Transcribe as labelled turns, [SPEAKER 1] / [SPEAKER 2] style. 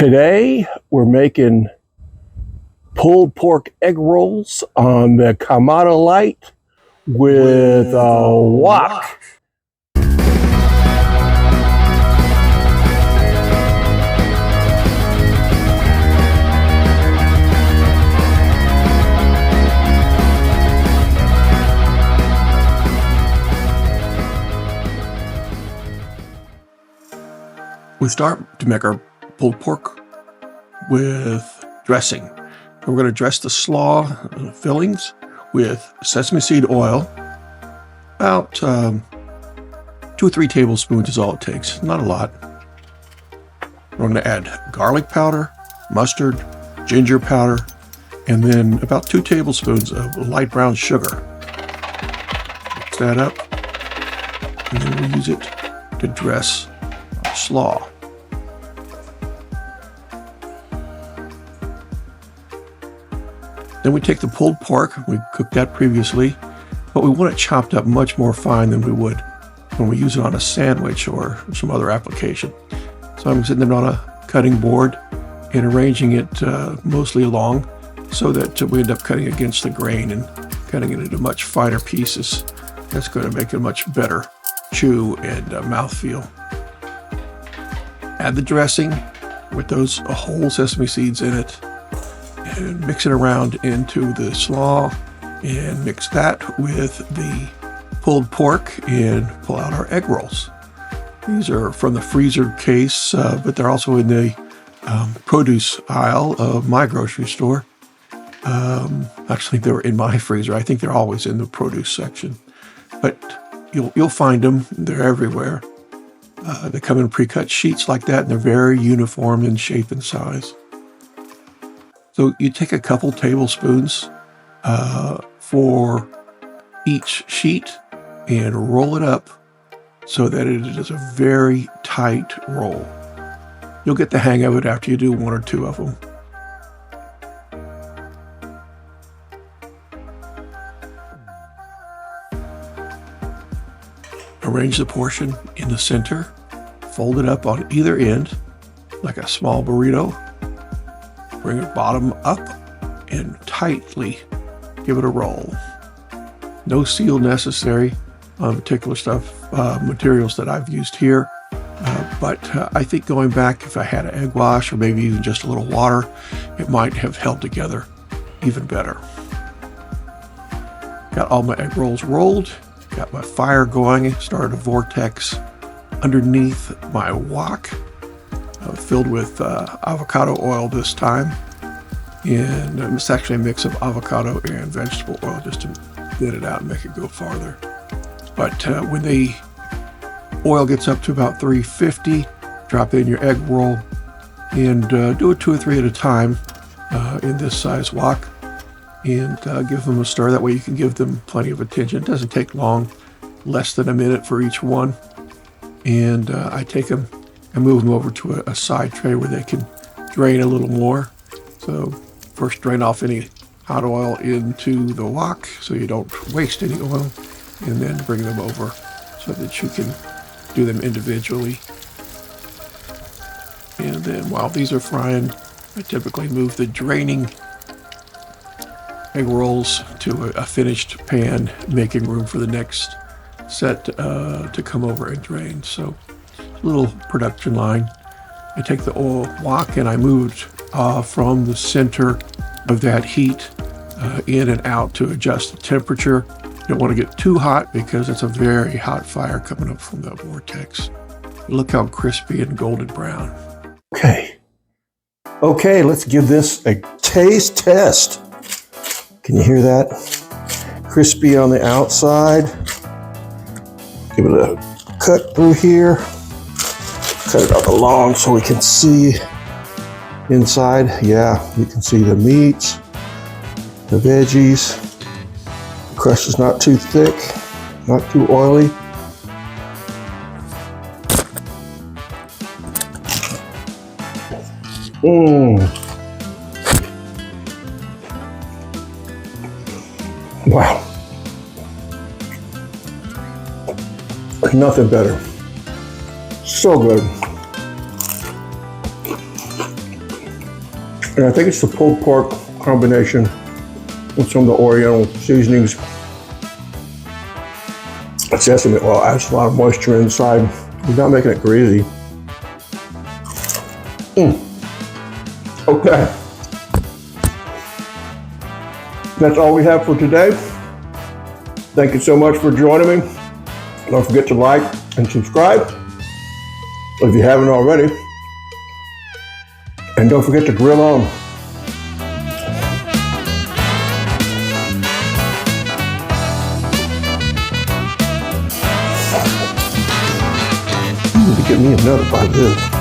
[SPEAKER 1] Today we're making pulled pork egg rolls on the Kamado Lite with a wok. We start to make our pulled pork with dressing. We're going to dress the slaw fillings with sesame seed oil. About 2 or 3 tablespoons is all it takes, not a lot. We're going to add garlic powder, mustard, ginger powder, and then about 2 tablespoons of light brown sugar. Mix that up, and then we'll use it to dress our slaw. Then we take the pulled pork, we cooked that previously, but we want it chopped up much more fine than we would when we use it on a sandwich or some other application. So I'm sitting it on a cutting board and arranging it mostly along so that we end up cutting against the grain and cutting it into much finer pieces. That's going to make it a much better chew and mouthfeel. Add the dressing with those whole sesame seeds in it, and mix it around into the slaw, and mix that with the pulled pork and pull out our egg rolls. These are from the freezer case, but they're also in the produce aisle of my grocery store. Actually, they were in my freezer. I think they're always in the produce section, but you'll find them. They're everywhere. They come in pre-cut sheets like that, and they're very uniform in shape and size. So you take a couple tablespoons for each sheet and roll it up so that it is a very tight roll. You'll get the hang of it after you do 1 or 2 of them. Arrange the portion in the center, fold it up on either end like a small burrito. Bring it bottom up and tightly give it a roll. No seal necessary on particular materials that I've used here. But I think going back, if I had an egg wash or maybe even just a little water, it might have held together even better. Got all my egg rolls rolled, got my fire going, started a vortex underneath my wok. Filled with avocado oil this time, and it's actually a mix of avocado and vegetable oil just to thin it out and make it go farther. But when the oil gets up to about 350, drop in your egg roll and do it 2 or 3 at a time in this size wok, and give them a stir. That way you can give them plenty of attention. It doesn't take long, less than a minute for each one. And I take them and move them over to a side tray where they can drain a little more. So first drain off any hot oil into the wok so you don't waste any oil, and then bring them over so that you can do them individually. And then while these are frying, I typically move the draining egg rolls to a finished pan, making room for the next set to come over and drain. So little production line. I take the oil wok and I moved from the center of that heat in and out to adjust the temperature. You don't want to get too hot because it's a very hot fire coming up from that vortex. Look how crispy and golden brown. Okay, let's give this a taste test. Can you hear that? Crispy on the outside. Give it a cut through here. Cut it up along so we can see inside. Yeah, you can see the meats, the veggies. The crust is not too thick, not too oily. Wow. Nothing better. So good. And I think it's the pulled pork combination with some of the Oriental seasonings. Sesame oil adds a lot of moisture inside without making it greasy. Okay. That's all we have for today. Thank you so much for joining me. Don't forget to like and subscribe if you haven't already. And don't forget to grill on. Need to get me another bite of this.